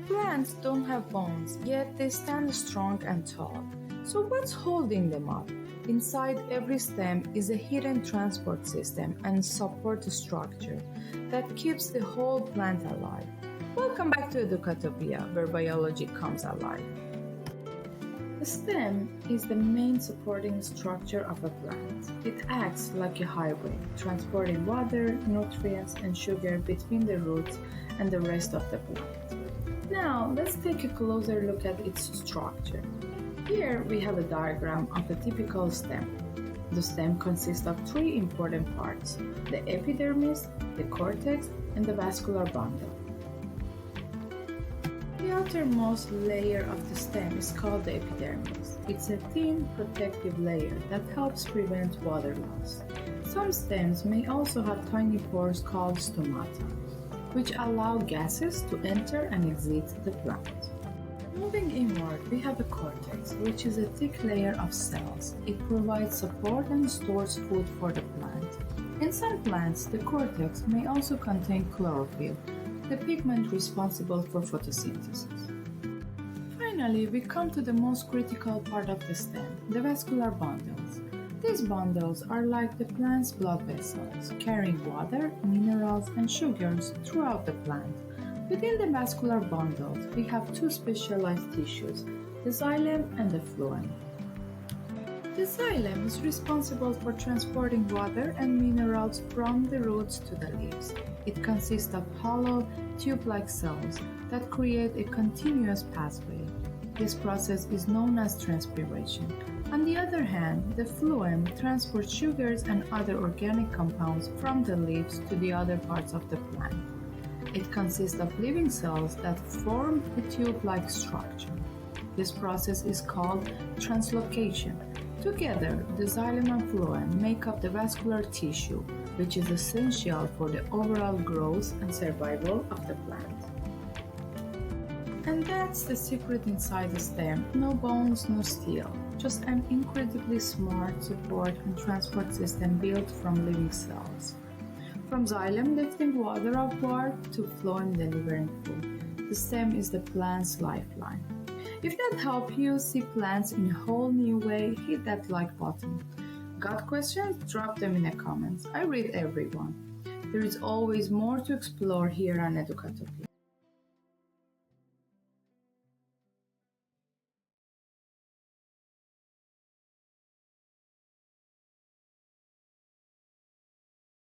Plants don't have bones, yet they stand strong and tall. So what's holding them up? Inside every stem is a hidden transport system and support structure that keeps the whole plant alive. Welcome back to Educatopia, where biology comes alive. The stem is the main supporting structure of a plant. It acts like a highway, transporting water, nutrients, and sugar between the roots and the rest of the plant. Now, let's take a closer look at its structure. Here we have a diagram of a typical stem. The stem consists of three important parts: the epidermis, the cortex, and the vascular bundle. The outermost layer of the stem is called the epidermis. It's a thin, protective layer that helps prevent water loss. Some stems may also have tiny pores called stomata, which allow gases to enter and exit the plant. Moving inward, we have a cortex, which is a thick layer of cells. It provides support and stores food for the plant. In some plants, the cortex may also contain chlorophyll, the pigment responsible for photosynthesis. Finally, we come to the most critical part of the stem, the vascular bundles. These bundles are like the plant's blood vessels, carrying water, minerals, and sugars throughout the plant. Within the vascular bundles, we have two specialized tissues, the xylem and the phloem. The xylem is responsible for transporting water and minerals from the roots to the leaves. It consists of hollow, tube-like cells that create a continuous pathway. This process is known as transpiration. On the other hand, the phloem transports sugars and other organic compounds from the leaves to the other parts of the plant. It consists of living cells that form a tube-like structure. This process is called translocation. Together, the xylem and phloem make up the vascular tissue, which is essential for the overall growth and survival of the plant. And that's the secret inside the stem. No bones, no steel, just an incredibly smart support and transport system built from living cells. From xylem lifting water upward to phloem delivering food, the stem is the plant's lifeline. If that helped you see plants in a whole new way, hit that like button. Got questions? Drop them in the comments. I read everyone. There is always more to explore here on Educatopia.